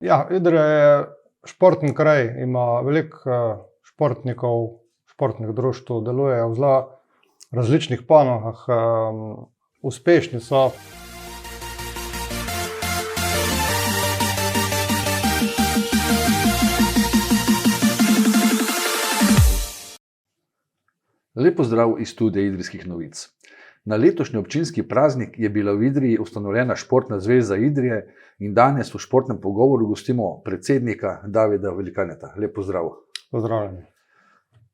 Ja, Idrija je športni kraj, ima veliko športnikov, športnih društev, delujejo v zelo različnih panogah, uspešni so. Lep pozdrav iz studia Idrijskih novic. Na letošnji občinski praznik je bila v Idriji ustanovljena Športna zveza Idrije in danes v športnem pogovoru gostimo predsednika Davida Velikaneta. Lep pozdrav. Pozdravljeni.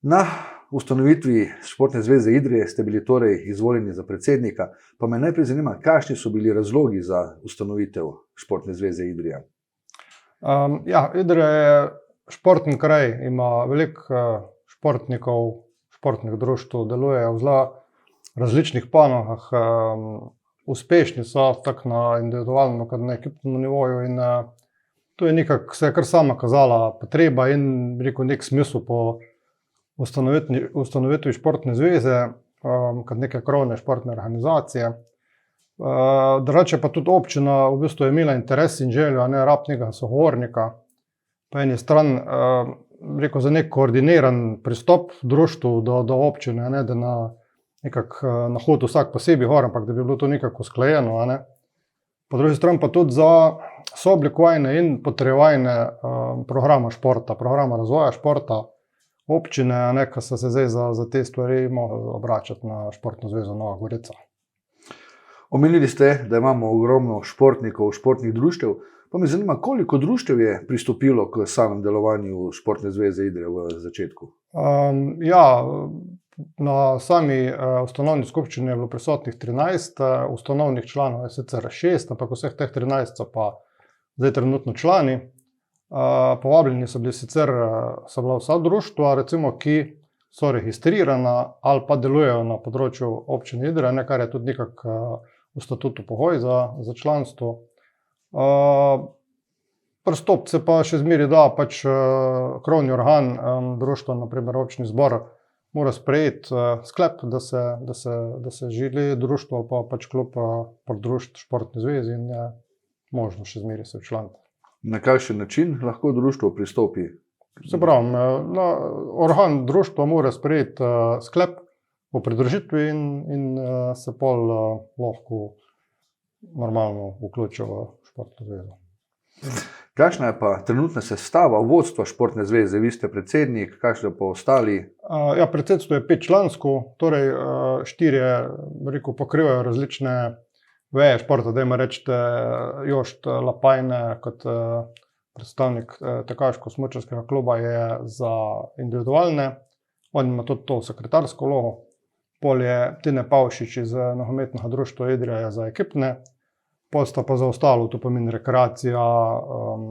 Na ustanovitvi Športne zveze Idrije ste bili torej izvoljeni za predsednika, pa me najprej zanima, kakšni so bili razlogi za ustanovitev Športne zveze Idrija? Idrija je športni kraj, ima veliko športnikov, športnih društev, delujejo v zelo različnih panogah, uspešni so tako na individualno kot na ekipnem nivoju in to je nekako se je kar sama kazala potreba in nek smisel po ustanovitvi športne zveze kot neke krovne športne organizacije. Drugače pa tudi občina v bistvu je imela interes in željo, ne nekega sogovornika. Po eni strani za nek koordiniran pristop društvu do občine, ne, da nekako na hod vsak posebej gor, ampak da bi bilo to nekako usklajeno. Ne. Po drugi strani pa tudi za sooblikovanje in potrjevanje programa športa, programa razvoja športa občine, ne, ki so se zdaj za te stvari mogli obračati na Športno zvezo Nova Gorica. Omenili ste, da imamo ogromno športnikov, športnih društev, pa me zanima, koliko društev je pristopilo k samem delovanju Športne zveze Idrija v začetku? Na sami ustanovni skupščini je bilo prisotnih 13, ustanovnih članov je sicer 6, ampak vseh teh 13 so pa zdaj trenutno člani. Povabljeni so bila vsa društva, recimo, ki so registrirana ali pa delujejo na področju občine Idrija, kar je tudi nekako v statutu pogoj za članstvo. Pristopiti se pa še zmeraj da, krovni organ društva, na primer občni zbor, mora sprejeti sklep, da se želi društvo pa klub pridružiti Športni zvezi in je možno še zmeraj se včlaniti. Na kakšen način lahko društvo pristopi? Se pravi, organ društva mora sprejeti sklep o pridružitvi in se pol lahko normalno vključijo v Športno zvezo. Kakšna je pa trenutna sestava vodstva Športne zveze? Vi ste predsednik, kakšne pa ostali? Predsedstvo je 5-člansko, torej 4 pokrivajo različne veje športa. Dajmo reči Jošt Lapajne kot predstavnik tekaško-smučarskega kluba je za individualne, on ima tudi to sekretarsko vlogo. Pol je Tine Pavšič iz nogometnega društva Idrija je za ekipne, pol sta pa za ostalo, to pomeni rekreacija,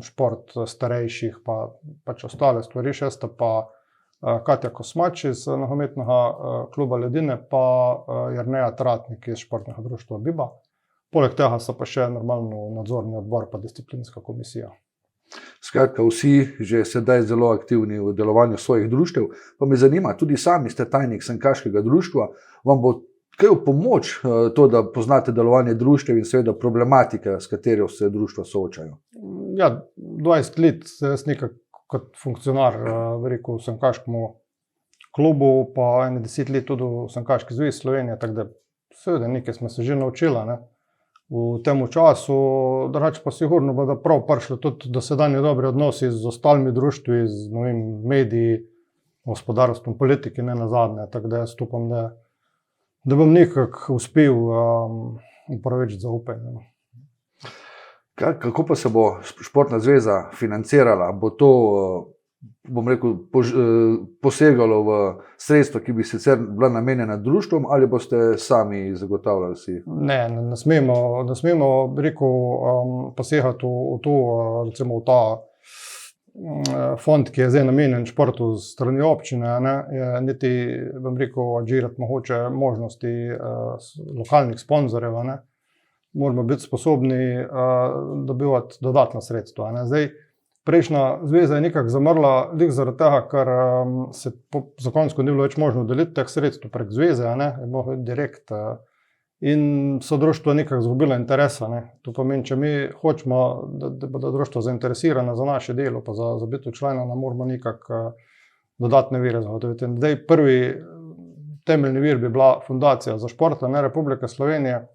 šport starejših, pač ostale stvari, še sta pa Katja Kosmač iz nogometnega kluba Ledine, pa Jerneja Tratnik iz športnega društva Biba. Poleg tega so pa še normalno nadzorni odbor pa disciplinska komisija. Skratka, vsi že sedaj zelo aktivni v delovanju svojih društev, pa me zanima, tudi sami ste tajnik Sankaškega društva, vam bo kaj v pomoč to, da poznate delovanje društev in seveda problematike, s katero se društva soočajo? 20 let jaz nekako kot funkcionar v Sankaškemu klubu, pa 10 let tudi v Sankaški zvezi Slovenije, tako da seveda nekaj smo se že naučili, ne, v tem času. Drugače pa sigurno bodo prav prišli tudi dosedanje dobre odnosi z ostalimi društvi, z mediji, gospodarstvom, politiki, ne nazadnje, tako da jaz upam, da bom nekako uspel upravičiti zaupanje. Kako pa se bo Športna zveza financirala? Bo to, posegalo v sredstva, ki bi sicer bila namenjena društvom, ali boste sami zagotavljali si? Ne smemo posegati v to, recimo v ta fond, ki je zdaj namenjen športu s strani občine, niti adžirati mogoče možnosti lokalnih sponzorjev, moramo biti sposobni dobivati dodatna sredstva. Zdaj, prejšnja zveza je nekako zamrla zaradi tega, ker se zakonsko ni bilo več možno deliti teh sredstev prek zveze, je mogel direkt in so društva nekako izgubila interesa. Ne. To pomeni, če mi hočemo, da bodo društva zainteresirana za naše delo, pa za biti člana, nam moramo nekako dodatne vire zagotoviti. Zdaj, prvi temeljni vir bi bila Fundacija za šport, ne Republike Slovenije.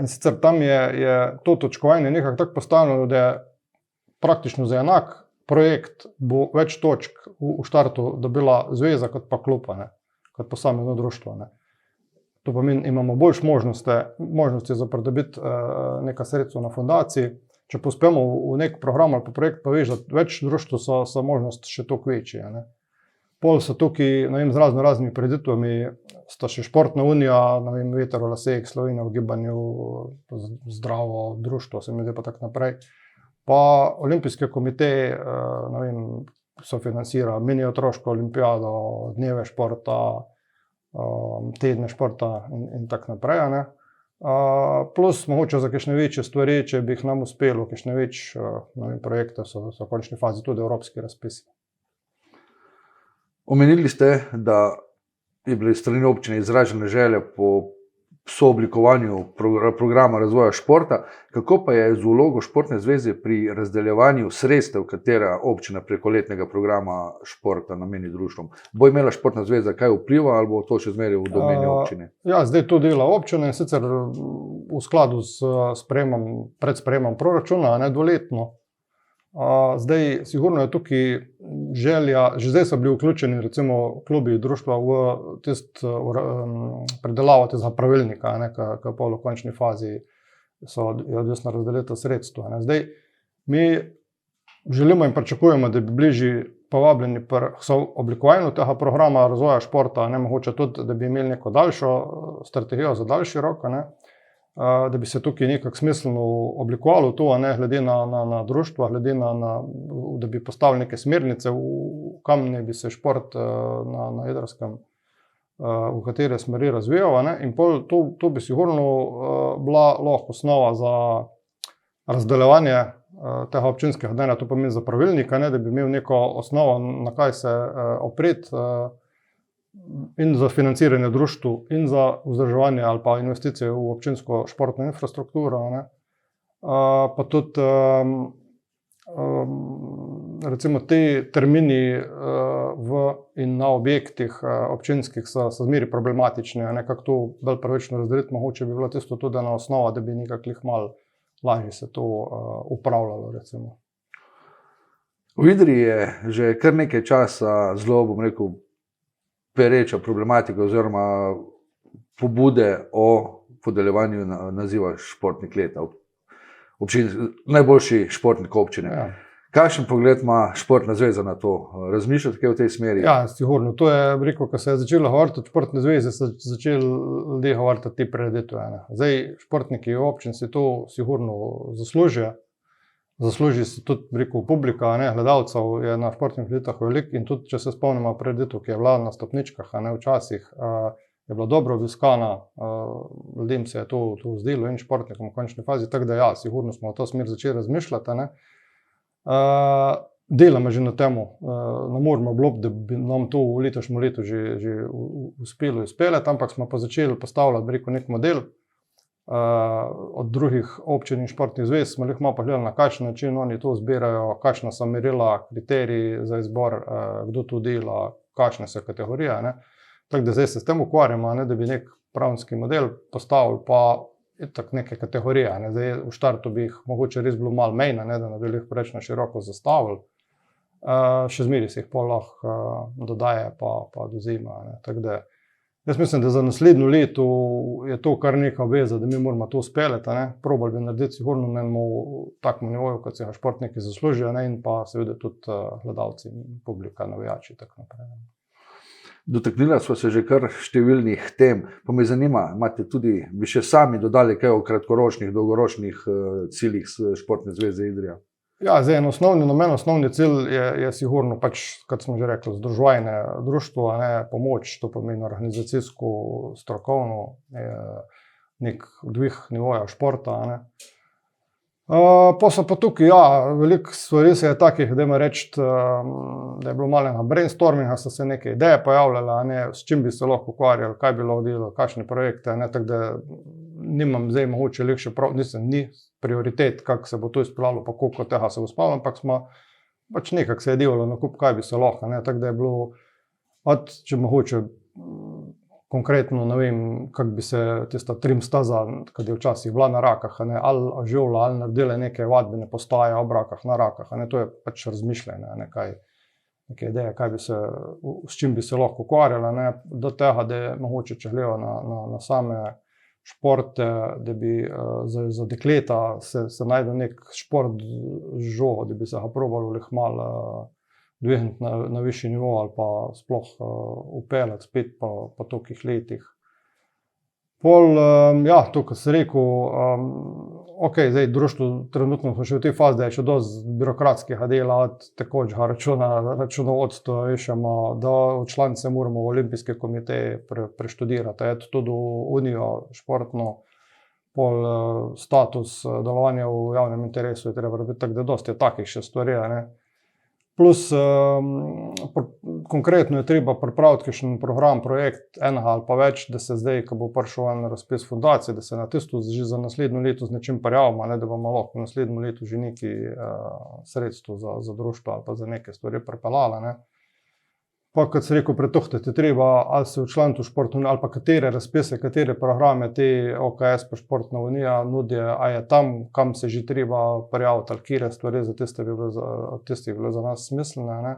In sicer tam je to točkovanje nekako tako postavljeno, da je praktično za enak projekt bo več točk v štartu dobila zveza kot pa klub, ne, kot posamezno društvo. Ne. To pomeni, imamo boljš možnosti za pridobiti neka sredstva na fundaciji. Če pospemo v nek program ali pa projekt, pa veš, da več društv so možnost še toliko večje. Ne. Pol so tukaj, ne vem, z raznimi preditvami, sta še Športna unija, ne vem, Veter v laseh, Slovenija v gibanju, Zdravo društvo, se mi zdi pa tako naprej. Pa Olimpijski komitej, ne vem, sofinancira mini otroško olimpijado, dneve športa, tedne športa in tako naprej. Ne. Plus mogoče za kakšne večje stvari, če bi jih nam uspelo, kakšne večje projekte so v končni fazi tudi evropski razpisi. Omenili ste, da je bile strani občine izražene želje po sooblikovanju programa razvoja športa. Kako pa je z vlogo Športne zveze pri razdeljevanju sredstev, katera občina preko letnega programa športa nameni društvom? Bo imela Športna zveza kaj vpliva ali bo to še zmeraj v domeni občine? Ja, zdaj to dela občina in sicer v skladu s predsprejemom proračuna, ne dvoletno. Zdaj, sigurno je tukaj želja, že zdaj so bili vključeni recimo klubi društva v predelavo tega pravilnika, ki pa v končni fazi je odvisna razdelitev sredstva. Zdaj, mi želimo in pričakujemo, da bi bližji povabljeni pri oblikovanje tega programa razvoja športa, ne mogoče tudi, da bi imeli neko daljšo strategijo za daljši rok, ne, da bi se tukaj nekako smiselno oblikovalo to, ne, glede na društva, glede da bi postavili neke smernice, kam ne bi se šport na Idrijskem, v katere smeri razvijal. Ne, in pol to bi sigurno bila lahko osnova za razdeljevanje tega občinskega dneva, to pomeni za pravilnika, ne, da bi imel neko osnovo, na kaj se opreti, in za financiranje društvu, in za vzdrževanje ali pa investicije v občinsko športno infrastrukturo. Ne. Pa tudi recimo te termini in na objektih občinskih so zmeri problematični, nekako to bolj pravično razdeliti, mogoče bi bilo tisto tudi ena osnova, da bi nekako malo lažje se to upravljalo, recimo. V Idriji je že kar nekaj časa zelo, bom rekel, pereča problematika oziroma pobude o podeljevanju naziva športnik leta. Najboljši športnik občine. Ja. Kakšen pogled ima Športna zveza na to? Razmišljate kaj v tej smeri? Ja, sigurno. To je, rekel, ko se je začelo govoriti o Športni zvezi, so začeli ljudje govoriti o te prireditve. Zdaj, športniki v občini si to sigurno zaslužijo. Zasluži si tudi, rekel, publika, ne, gledalcev je na športnih prireditvah veliko in tudi, če se spomnimo prireditev, ki je bila na stopničkah, ne, včasih je bila dobro obiskana, ljudem se je to zdelo in športnikom v končni fazi, tako da ja, sigurno smo v to smer začeli razmišljati. Ne. Delamo že na temu, ne moremo obljubiti, da bi nam to v letošnjem letu že uspelo izpeljati, ampak smo pa začeli postavljati, rekel, nek model. Od drugih občin in športnih zvez smo jih malo pogledali, na kakšen način oni to zbirajo, kakšna so merila, kriteriji za izbor, kdo to dela, kakšne so kategorije. Ne. Tako da zdaj se s tem ukvarjamo, ne, da bi nek pravniški model postavili, pa tako neke kategorije. Ne. Zdaj, v štartu bi jih mogoče res bilo malo mejno, ne, da ne bi jih preveč na široko zastavili. Še zmeri se jih pol lahko dodaje pa dozima. Ne. Tako da jaz mislim, da za naslednjo leto je to kar neka obveza, da mi moramo to speljati. Probali bi narediti sigurno na takem nivoju, kot se ga športniki zaslužijo, ne, in pa seveda tudi gledalci, publika, navijači in tako naprej. Dotaknila sva se že kar številnih tem, pa me zanima, bi še sami dodali kaj o kratkoročnih, dolgoročnih ciljih Športne zveze Idrija? Ja, zdaj osnovni cilj je sigurno pač, kot smo že rekli, združevanje društva, ne, pomoč, to pomeni organizacijsko, strokovno, nek dvig nivoja športa, ne. Pa so pa tukaj, ja, veliko stvari se je takih, da ima reči, da je bilo malega brainstorminga, so se neke ideje pojavljale, a ne, s čim bi se lahko ukvarjali, kaj bi lahko delali, kakšne projekte, ne, tako da nimam zdaj mogoče še prav, ni prioritet, kako se bo to izpeljalo, pa koliko tega se bo spalo, ampak smo pač nekako se je delalo na kup, kaj bi se lahko, ne, tako da je bilo, če mogoče konkretno, ne vem, kako bi se tista trim staza, kad je včasih bila na Rakah, ne, ali živla, ali naredile neke vadbene postaje ob Rakah, na Rakah, ne, to je pač razmišljanje, ne, neke ideje, s čim bi se lahko ukvarjala, ne, do tega, da je mogoče, če gleda na same športe, da bi za dekleta se najde nek šport z žogo, da bi se ga probalo malo dvigniti na višji nivo ali pa sploh upeljati spet po tolikih letih. Pol, ja, to, kar sem rekel, ok, zdaj društvo trenutno smo še v tej fazi, da je še dosti birokratskega dela, od tekočega računovodstva, vešamo, da članice moramo v olimpijske komiteje preštudirati, tudi v unijo športno, pol status delovanja v javnem interesu je treba biti, tako da dosti je takih še stvari, ne. Plus, konkretno je treba pripraviti kakšen program, projekt enega ali pa več, da se zdaj, ko bo prišel en razpis fundacije, da se na tisto že za naslednjo leto z nečim prijavimo, ne, da bomo lahko v naslednjem letu že nekaj sredstev za društvo ali pa za neke stvari pripeljali, ne. Pa, kot sem rekel, pretuhtati treba, ali se včlaniti v športno unijo, ali pa katere razpise, katere programe te OKS pa športna unija nudi, a je tam, kam se že treba prijaviti, ali kire stvari za tiste bi bile za nas smiselne, ne.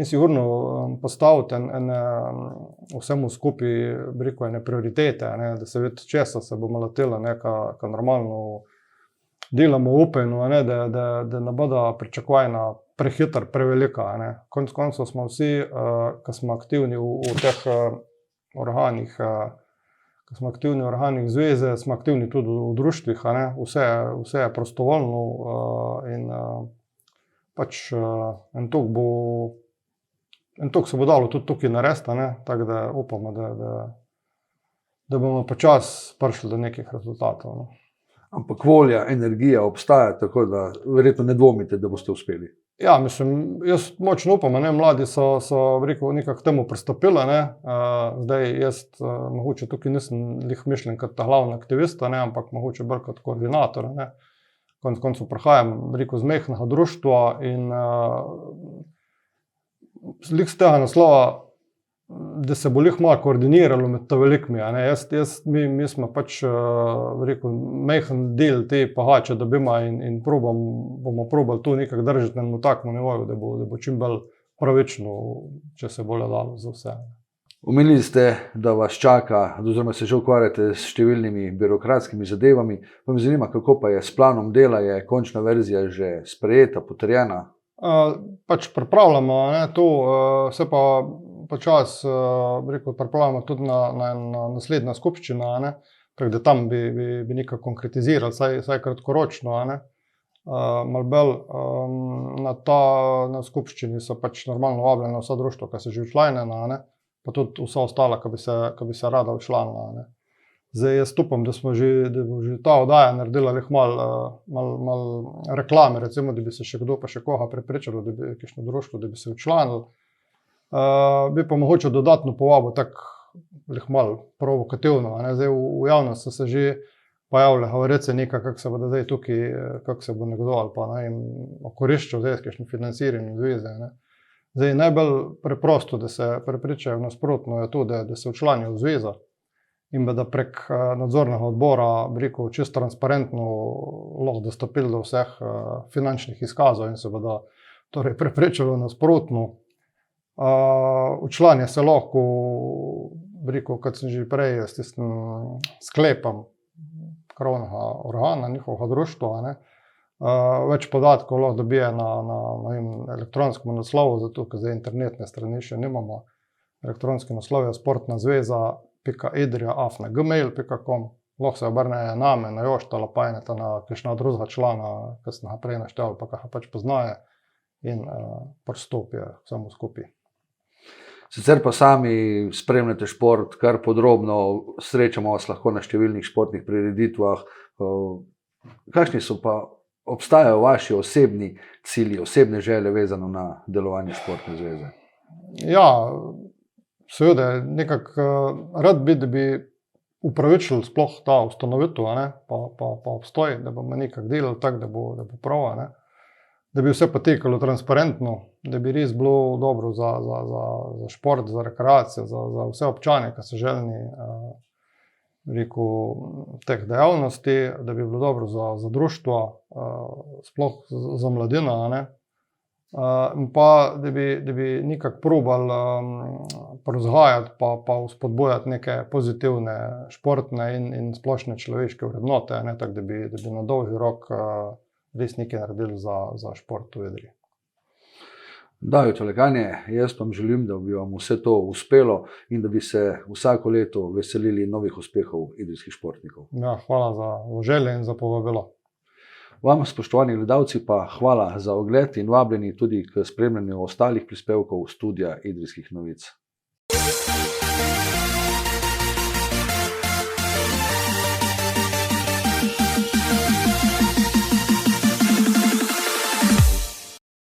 In sigurno postaviti vsemu skupaj, bi rekel, ene prioritete, ne, da se vidi, česa se bomo lotili, ne, ka normalno delamo upajno, ne, da ne bodo pričakovanja prehiter, prevelika, ne. Konec koncev smo vsi, ki smo aktivni v teh organih, ki smo aktivni v organih zveze, smo aktivni tudi v društvih, ne. Vse je prostovoljno in pač en toliko se bo dalo tudi tukaj narediti, ne, tako da upamo, da bomo počasi prišli do nekih rezultatov, no. Ampak volja, energija obstaja, tako da verjetno ne dvomite, da boste uspeli. Ja, mislim, jaz močno upam, ne, mladi so rekel, nekako k temu pristopili, ne, zdaj jaz mogoče tukaj nisem lih mišljen kot ta glavni aktivist, ne, ampak mogoče bolj kot koordinator, ne. Konec koncev prihajam, rekel, z majhnega društva in lih z tega naslova, da se bo lih malo koordiniralo med to velikimi, ne, mi smo pač, rekel, majhen del te pogače dobimo in bomo probali to nekako držati na takemu nivoju, da bo čim bolj pravično, če se bo le dalo za vse. Omenili ste, da vas čaka, oziroma se že ukvarjate s številnimi birokratskimi zadevami, pa me zanima, kako pa je s planom dela, je končna verzija že sprejeta, potrjena? Pač pripravljamo, ne, to, se pa počasi, rekel, pripravljamo tudi na naslednja skupščina, ne, tako da tam bi nekaj konkretizirali, saj kratkoročno, ne. Malo bolj na skupščini so pač normalno vabljena vsa društva, ki so že včlanjena, ne, pa tudi vsa ostala, ki bi se rada včlanila, ne. Zdaj jaz upam, da bo že ta oddaja naredila malo reklame, recimo, da bi se še kdo pa še koga prepričalo, da bi kakšno društvo, da bi se včlanili. Bi pa mogoče dodatno povabil tako malo provokativno, ne. Zdaj v javnosti so se že pojavile govorice nekaj, kako se bo zdaj tukaj, kako se bo nekdo ali pa ne vem, okoriščal zdaj s kakšnim financiranjem zveze, ne. Zdaj najbolj preprosto, da se prepričajo nasprotno, je to, da se včlanijo v zvezo in da prek nadzornega odbora, bi rekel, čisto transparentno lahko dostopili do vseh finančnih izkazov in se bodo torej prepričalo nasprotno. Včlanijo se lahko, bi rekel, kot sem že prej, s tistim sklepom krovnega organa, njihovega društva, ne. Več podatkov lahko dobije na elektronskem naslovu, zato ker zdaj internetne strani še nimamo. Elektronski naslov je sportnazveza.idrija@gmail.com. Lahko se obrnejo name, na Jošta Lapajneta, na kakšnega drugega člana, ki sem ga prej naštel, pa ki ga pač poznajo in pristopijo k vsemu skupaj. Sicer pa sami spremljate šport kar podrobno, srečamo vas lahko na številnih športnih prireditvah. Kakšni so pa obstajajo vaši osebni cilji, osebne želje vezano na delovanje športne zveze? Ja, seveda, nekako rad bi, da bi upravičili sploh ta ustanovitev, pa obstoj, da bomo nekako delali tako, da bo prav, da bi vse potekalo transparentno, da bi res bilo dobro za šport, za rekreacijo, za vse občane, ki so željni teh dejavnosti, da bi bilo dobro za društvo, sploh za mladino, in pa da bi nekako probali prevzgajati pa vzpodbujati neke pozitivne športne in splošne človeške vrednote, tako da bi na dolgi rok res nekaj naredili za šport v Idriji. David Oleganje, jaz vam želim, da bi vam vse to uspelo in da bi se vsako leto veselili novih uspehov idrijskih športnikov. Ja, hvala za želje in za povabilo. Vam, spoštovani gledalci, pa hvala za ogled in vabljeni tudi k spremljanju ostalih prispevkov studia Idrijskih novic.